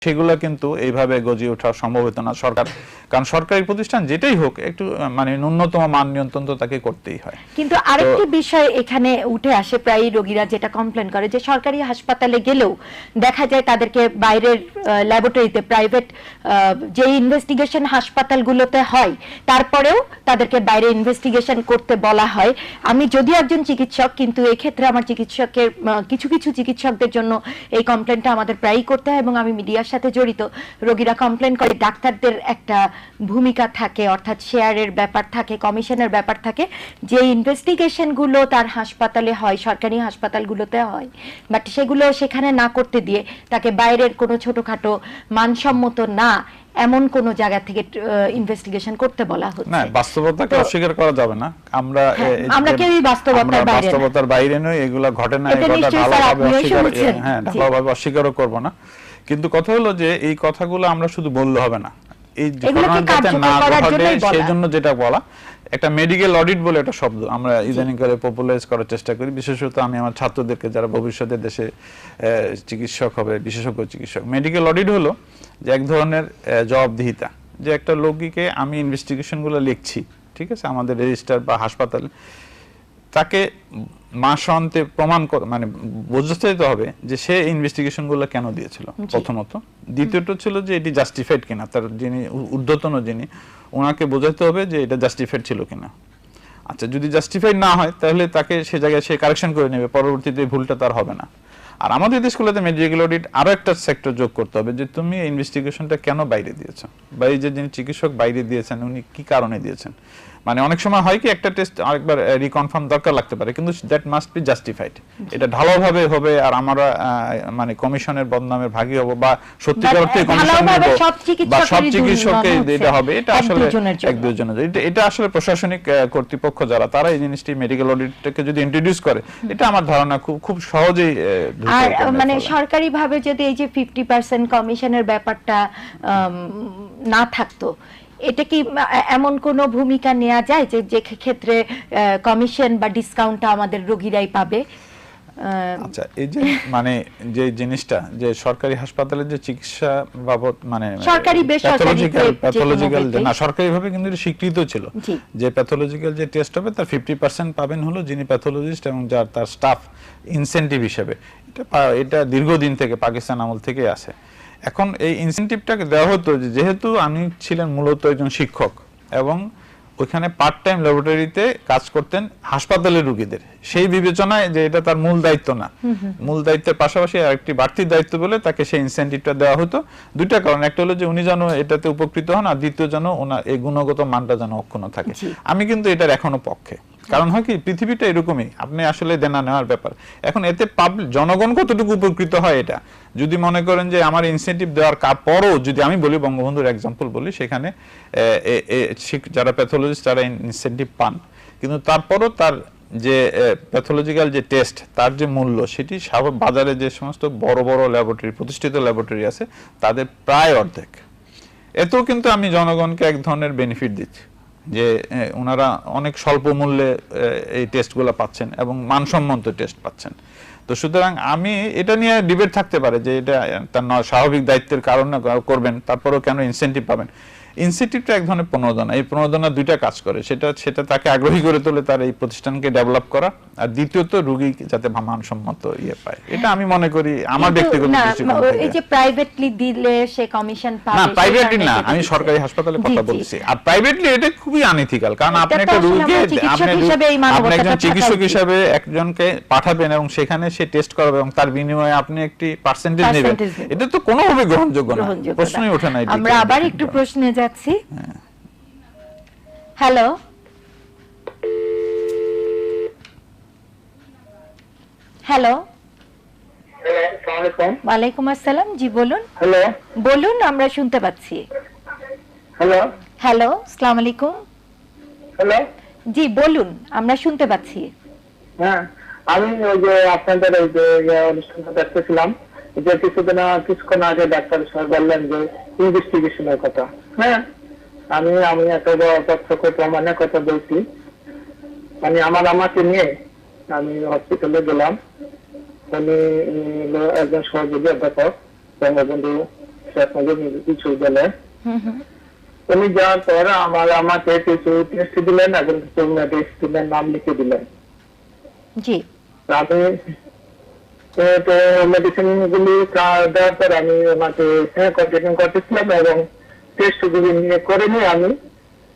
সেগুলো কিন্তু এইভাবে গজিয়ে ওঠা সম্ভব হতো না সরকার, কারণ সরকারি প্রতিষ্ঠান যেটাই হোক একটু মানে ন্যূনতম মান নিয়ন্ত্রণ তো তাকে করতেই হয়। কিন্তু আরেকটি বিষয় এখানে উঠে আসে, প্রায় রোগীরা যেটা কমপ্লেন করে যে সরকারি হাসপাতালে গেলেও দেখা যায় তাদেরকে বাইরের ল্যাবরেটরিতে, প্রাইভেট যে ইনভেস্টিগেশন হাসপাতালগুলোতে হয় তারপরেও তাদেরকে বাইরে ইনভেস্টিগেশন করতে বলা হয়। আমি যদিও একজন চিকিৎসক, কিন্তু এক্ষেত্রে আমার চিকিৎসকের কিছু কিছু চিকিৎসকদের জন্য এই কমপ্লেনটা আমাদের প্রায়ই করতে হয় এবং আমি মিডিয়ার সাথে জড়িত। রোগীরা কমপ্লেন করে ডাক্তারদের একটা ভূমিকা থাকে, অর্থাৎ শেয়ারের ব্যাপার থাকে, কমিশনের ব্যাপার থাকে, যে ইনভেস্টিগেশনগুলো তার হাসপাতালে হয়, সরকারি হাসপাতালগুলোতে হয়, বাট সেগুলো সেখানে না করতে দিয়ে তাকে বাইরের কোনো ছোটখাটো মানসম্মত না এমন কোন জায়গা থেকে ইনভেস্টিগেশন করতে বলা হচ্ছে। না, বাস্তবতাকে অস্বীকার করা যাবে না। আমরা কেউই বাস্তবতার বাইরে নই, এগুলা ঘটে না, ঢালাওভাবে অস্বীকারও করব না। কিন্তু কথা হলো যে এই কথাগুলো আমরা শুধু বললে হবে না, এই ঘটনাটা না ঘটে সেজন্য যেটা বলা, একটা মেডিকেল অডিট বলে একটা শব্দ আমরা ইদানিং করে পপুলারাইজ করার চেষ্টা করি। বিশেষত আমি আমার ছাত্রদেরকে, যারা ভবিষ্যতে দেশে চিকিৎসক হবে, বিশেষজ্ঞ চিকিৎসক, মেডিকেল অডিট হলো যে এক ধরনের জবাবদিহিতা, যে একটা রোগীকে আমি ইনভেস্টিগেশনগুলো লিখছি, ঠিক আছে, আমাদের রেজিস্টার বা হাসপাতালে, তাকে মাসান্তে প্রমাণ মানে বোঝাতে হবে যে সে ইনভেস্টিগেশনগুলো কেন দিয়েছিল প্রথমত। দ্বিতীয়ত ছিল যে এটি জাস্টিফাইড কিনা, তার যিনি ঊর্ধ্বতন যিনি, ওনাকে বোঝাতে হবে যে এটা জাস্টিফাইড ছিল কিনা। আচ্ছা, যদি জাস্টিফাইড না হয় তাহলে তাকে সে জায়গায় সে কারেকশন করে নেবে, পরবর্তীতে ভুলটা তার হবে না। আর আমাদের দেশগুলোতে মেডিকেল অডিট আরো একটা সেক্টর যোগ করতে হবে, যে তুমি ইনভেস্টিগেশনটা কেন বাইরে দিয়েছো, বা এই যে যিনি চিকিৎসক বাইরে দিয়েছেন উনি কি কারণে দিয়েছেন। মানে অনেক সময় হয় কি একটা টেস্ট আরেকবার রিকনফার্ম দরকার লাগতে পারে, কিন্তু দ্যাট মাস্ট বি জাস্টিফাইড। এটা ঢালাওভাবে হবে আর আমরা মানে কমিশনের বদনামের ভাগী হব, বা সত্যিকার অর্থে কমিশন বা সব চিকিৎসককে এটা হবে, এটা আসলে এক দুজনের। এটা আসলে প্রশাসনিক কর্তৃপক্ষ যারা, তারা এই জিনিসটি মেডিকেল অডিটকে যদি ইন্ট্রোডিউস করে, এটা আমার ধারণা খুব সহজেই। আর মানে সরকারি ভাবে যদি এই যে 50% কমিশনের ব্যাপারটা না থাকতো, এটা কি এমন কোন ভূমিকা নেওয়া যায় যে যে ক্ষেত্রে কমিশন বা ডিসকাউন্টটা আমাদের রোগীরাই পাবে? আচ্ছা, এই যে মানে যে জিনিসটা, যে সরকারি হাসপাতালে যে চিকিৎসা বাবদ মানে সরকারি প্যাথোলজিক্যাল না, সরকারি ভাবে কিন্তু স্বীকৃত ছিল যে প্যাথোলজিক্যাল যে টেস্ট হবে তার 50% পাবেন হলো যিনি প্যাথোলজিস্ট এবং যার তার স্টাফ ইনসেনটিভ হিসেবে। এটা দীর্ঘদিন থেকে পাকিস্তান আমল থেকে আসে। এখন এই ইনসেনটিভটাকে দেওয়া হতো যেহেতু আমি ছিলেন মূলত একজন শিক্ষক এবং ওইখানে পার্ট টাইম ল্যাবরেটরিতে কাজ করতেন হাসপাতালের রোগীদের, সেই বিবেচনায় যে এটা তার মূল দায়িত্ব না, মূল দায়িত্বের পাশাপাশি আরেকটি বাড়তি দায়িত্ব বলে তাকে সেই ইনসেনটিভটা দেওয়া হতো। দুইটা কারণ, একটা হলো যে উনি যেন এটাতে উপকৃত হন, আর দ্বিতীয় যেন ওনার এই গুণগত মানটা যেন অক্ষুণ্ণ থাকে। আমি কিন্তু এটার এখনো পক্ষে, কারণ হয় কি পৃথিবীটা এরকমই, আপনি আসলে দেনা নেওয়ার ব্যাপার। এখন এতে জনগণ কতটুকু উপকৃত হয়, এটা যদি মনে করেন যে আমার ইনসেন্টিভ দেওয়ার পরও যদি আমি বলি, বঙ্গবন্ধুর এক্সাম্পল বলি, সেখানে যারা প্যাথোলজিস্ট তারা ইনসেন্টিভ পান, কিন্তু তারপরও তার যে প্যাথোলজিক্যাল যে টেস্ট, তার যে মূল্য, সেটি বাজারে যে সমস্ত বড় বড় ল্যাবরেটরি, প্রতিষ্ঠিত ল্যাবরেটরি আছে তাদের প্রায় অর্ধেক। এতেও কিন্তু আমি জনগণকে এক ধরনের বেনিফিট দিচ্ছি, যে ওনারা অনেক স্বল্প মূল্যে এই টেস্টগুলো পাচ্ছেন এবং মানসম্মত টেস্ট পাচ্ছেন। তো সুতরাং আমি এটা নিয়ে ডিবেট থাকতে পারে যে এটা তার স্বাভাবিক দায়িত্বের কারণে করবেন, তারপরেও কেন ইনসেন্টিভ পাবেন। ইনসেন্টিভটা এক ধরনের প্রণোদনা, এই প্রণোদনা দুইটা কাজ করে, সেটা তাকে আগ্রহী করে তোলে তার এই প্রতিষ্ঠানকে ডেভেলপ করা, আর দ্বিতীয়ত রোগী যাতে মানসম্মত ইয়ে পায়। এটা আমি মনে করি আমার ব্যক্তিগত দৃষ্টিকোণ থেকে। এই যে প্রাইভেটলি দিলে সে কমিশন পাবে, না প্রাইভেটলি না, আমি সরকারি হাসপাতালের কথা বলছি। আর প্রাইভেটলি এটা খুবই আনইথিক্যাল, কারণ আপনি একটা রোগীকে, আপনি একজন চিকিৎসক হিসেবে একজনকে পাঠাবেন এবং সেখানে সে টেস্ট করাবে এবং তার বিনিময়ে আপনি একটি পার্সেন্টেজ নেবেন, এটা তো কোনোভাবে গ্রহণযোগ্য না, প্রশ্নই ওঠে না। আমরা আবার একটু প্রশ্নে যাচ্ছি। হ্যালো, হ্যালো, ওয়ালাইকুম আসসালাম, জি বলুন। হ্যালো, বলুন, আমরা শুনতে পাচ্ছি। হ্যালো, হ্যালো, আসসালামু আলাইকুম। হ্যালো, জি বলুন, আমরা শুনতে পাচ্ছি। হ্যাঁ, আমি ওই যে আপনাদের ওই যে অনুষ্ঠানটা দেখতেছিলাম, যে কিছুক্ষণ আগে ডাক্তার সাহেব বললেন যে ইনভেস্টিগেশনের কথা। হ্যাঁ, আমি একটা তথ্য প্রমাণের কথা বলছি। মানে আমাকে নিয়ে আমি হসপিটালে গেলাম, উনি একজন সহযোগী অধ্যাপক বঙ্গবন্ধু শেখ মুজিব বিশ্ববিদ্যালয়ে। উনি যাওয়ার পর আমাকে কিছু টেস্ট দিলেন এবং কিছু মেডিসিনের নাম লিখে দিলেন। জি, আমি মেডিসিন গুলি দেওয়ার পর আমি ওনাকে কন্টিনিউ করতেছিলাম এবং টেস্ট গুলি নিয়ে করে নিয়ে আমি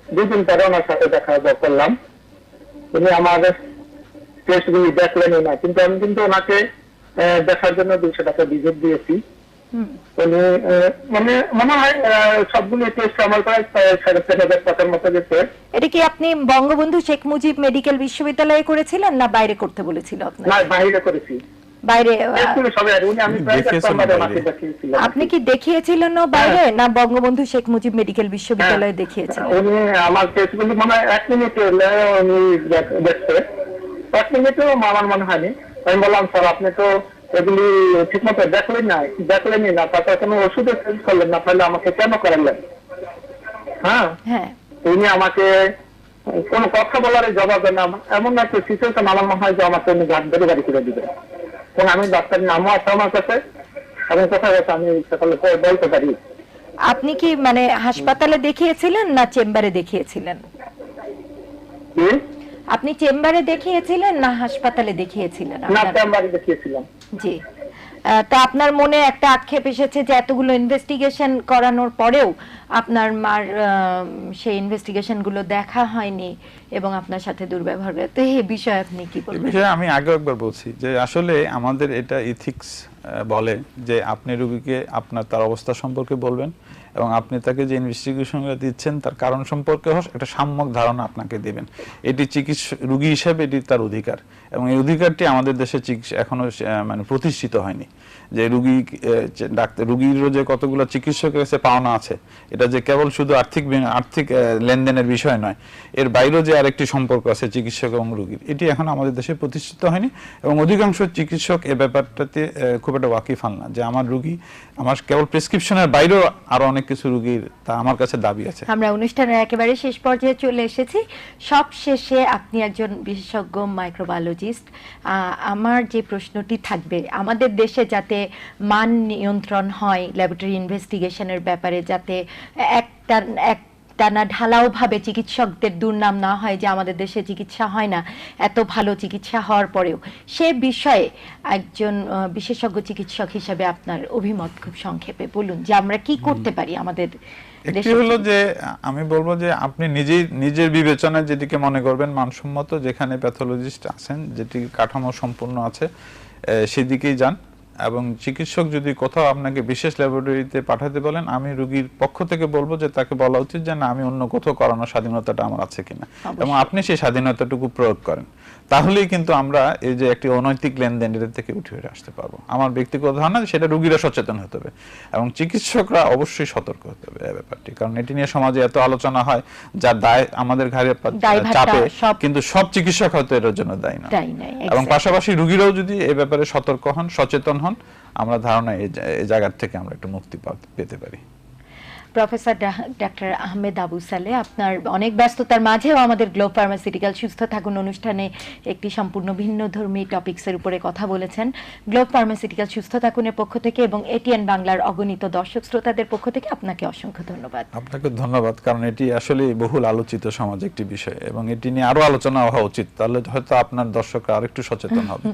2 দিন পরে ওনার সাথে দেখা করলাম। উনি আমার টেস্ট গুলি দেখলেনই না, কিন্তু আমি কিন্তু ওনাকে দেখার জন্য 200 টাকা ভিজিট দিয়েছি। উনি মানে মনে হয় সবগুলি টেস্ট আমার প্রায় 3,500 টাকার মতো গেছে। এটা কি আপনি বঙ্গবন্ধু শেখ মুজিব মেডিকেল বিশ্ববিদ্যালয়ে করেছিলেন না বাইরে করতে বলেছিল আপনার? না, বাইরে করেছি। বাইরে আপনি কি দেখিয়েছিলেন না বাইরে, না বঙ্গবন্ধু শেখ মুজিব মেডিকেল বিশ্ববিদ্যালয়ে দেখিয়েছিলেন? উনি আমার টেস্টগুলি মনে হয় 1 মিনিটে উনি দেখছে, 1 মিনিটেও আমার মনে হয়নি। আমি বললাম, স্যার আপনি তো এগুলি ঠিক মতো দেখলেনই না, তারপর কোনো ওষুধও চেঞ্জ করলেন না, তাহলে আমাকে কেন করালেন? হ্যাঁ, উনি আমাকে কোনো কথা বলার জবাব দেন না। এমন একটা সিচুয়েশন আমার মনে হয় যে আমাকে উনি গাড়ি ধরে বাড়ি করে দিবেন। এবং আমি ডাক্তারের নামও আছে আমার কাছে, এবং কোথায় গেছে আমি সকালে বলতে পারি। আপনি কি মানে হাসপাতালে দেখিয়েছিলেন না চেম্বারে দেখিয়েছিলেন? আপনি চেম্বারে দেখিয়েছিলেন না হাসপাতালে দেখিয়েছিলেন? না, চেম্বারে দেখিয়েছিলাম। জি, তা আপনার মনে একটা আক্ষেপ এসেছে যে এতগুলো ইনভেস্টিগেশন করানোর পরেও আপনার মার সেই ইনভেস্টিগেশন গুলো দেখা হয়নি এবং আপনার সাথে দুর্ব্যবহার করে। তো এই বিষয়ে আপনি কি বলবেন? এই বিষয়ে আমি আগে একবার বলছি যে আসলে আমাদের এটা ইথিক্স বলে যে আপনি রোগীকে তার অবস্থা সম্পর্কে বলবেন এবং আপনি তাকে যে ইনভেস্টিগেশনগুলো দিচ্ছেন তার কারণ সম্পর্কে একটা সাম্যক ধারণা আপনাকে দেবেন। এটি রোগী হিসেবে এটি তার অধিকার, এবং এই অধিকারটি আমাদের দেশে চিকিৎসা এখনো মানে প্রতিষ্ঠিত হয়নি। যে রোগীরও যে কতগুলো চিকিৎসকের কাছে পাওনা আছে, এটা যে কেবল শুধু আর্থিক লেনদেনের বিষয় নয়, এর বাইরেও যে আরেকটি সম্পর্ক আছে চিকিৎসক এবং রোগীর, এটি এখন আমাদের দেশে প্রতিষ্ঠিত হয়নি। এবং অধিকাংশ চিকিৎসক এ ব্যাপারটাতে খুব একটা ওয়াকিফাল না যে আমার রোগী আমার কেবল প্রেসক্রিপশনের বাইরেও আরো অনেক কিছু রোগীর তা আমার কাছে দাবি আছে। আমরা অনুষ্ঠানের একেবারে শেষ পর্যায়ে চলে এসেছি। সব শেষে আপনি একজন বিশেষজ্ঞ মাইক্রোবায়োলজিস্ট, আমার যে প্রশ্নটি থাকবে, আমাদের দেশে যাতে মান নিয়ন্ত্রণ হয় ল্যাবরেটরি ইনভেস্টিগেশনের ব্যাপারে, যাতে টানা ঢালাও ভাবে চিকিৎসকদের দুর্নাম না হয় যে আমাদের দেশে চিকিৎসা হয় না, এত ভালো চিকিৎসা হওয়ার পরেও, সে বিষয়ে একজন বিশেষজ্ঞ চিকিৎসক হিসেবে আপনার অভিমত খুব সংক্ষেপে বলুন যে আমরা কি করতে পারি আমাদের একটি হলো যে আমি বলবো যে আপনি নিজের বিবেচনায় যেটিকে মনে করবেন মানসম্মত, যেখানে প্যাথোলজিস্ট আছেন, যেটি কাঠামো সম্পূর্ণ আছে, সেদিকেই যান। এবং চিকিৎসক যদি কোথাও আপনাকে বিশেষ ল্যাবরেটরিতে পাঠাতে বলেন, আমি রোগীর পক্ষ থেকে বলবো যে তাকে বলা উচিত যে না, আমি অন্য কোথাও করানোর স্বাধীনতাটা আমার আছে কিনা, এবং আপনি সেই স্বাধীনতাটুকু প্রয়োগ করেন। তাহলেই কিন্তু আমরা এই যে একটি অনৈতিক লেনদেন এর থেকে উঠে আসতে পারবো। আমার ব্যক্তিগত ধারণা সেটা রোগীরা সচেতন হতে হবে এবং চিকিৎসকরা অবশ্যই সতর্ক হতে হবে এই ব্যাপারটি, কারণ এটি নিয়ে সমাজে এত আলোচনা হয় যার দায় আমাদের ঘাড়ে চাপে, কিন্তু সব চিকিৎসক হয়তো এর জন্য দায়ী না। এবং পাশাপাশি রোগীরাও যদি এই ব্যাপারে সতর্ক হন, সচেতন হন, আমরা ধারণা এই জায়গা থেকে আমরা একটু মুক্তি পেতে পারি। প্রফেসর ডাক্তার আহমেদ আবু সালে, আপনার অনেক ব্যস্ততার মাঝেও আমাদের গ্লোব ফার্মাসিউটিক্যাল সুস্থ থাকুন অনুষ্ঠানে একটি সম্পূর্ণ ভিন্নধর্মী টপিকসের উপরে কথা বলেছেন। গ্লোব ফার্মাসিউটিক্যাল সুস্থ থাকুনের পক্ষ থেকে এবং এটিএন বাংলার অগণিত দর্শক শ্রোতাদের পক্ষ থেকে আপনাকে অসংখ্য ধন্যবাদ। আপনাকে ধন্যবাদ, কারণ এটি আসলে বহুল আলোচিত সমাজ একটি বিষয় এবং এটি নিয়ে আরো আলোচনা হওয়া উচিত, তাহলে হয়তো আপনার দর্শকরা আরেকটু সচেতন হবে।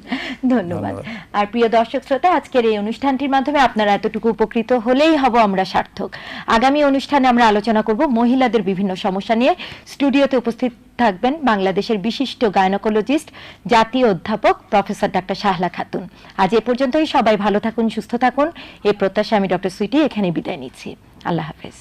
ধন্যবাদ। আর প্রিয় দর্শক শ্রোতা, আজকের এই অনুষ্ঠানটির মাধ্যমে আপনারা এতটুকু উপকৃত হলেই হব আমরা সার্থক। আগামী অনুষ্ঠানে আমরা আলোচনা করব মহিলাদের বিভিন্ন সমস্যা নিয়ে। স্টুডিওতে উপস্থিত থাকবেন বাংলাদেশের বিশিষ্ট গাইনোকোলজিস্ট, জাতীয় অধ্যাপক প্রফেসর ডাক্তার শাহলা খাতুন। আজ এ পর্যন্তই। সবাই ভালো থাকুন, সুস্থ থাকুন, এই প্রত্যাশা আমি ডক্টর সুইটি এখানে বিদায় নিচ্ছি। আল্লাহ হাফেজ।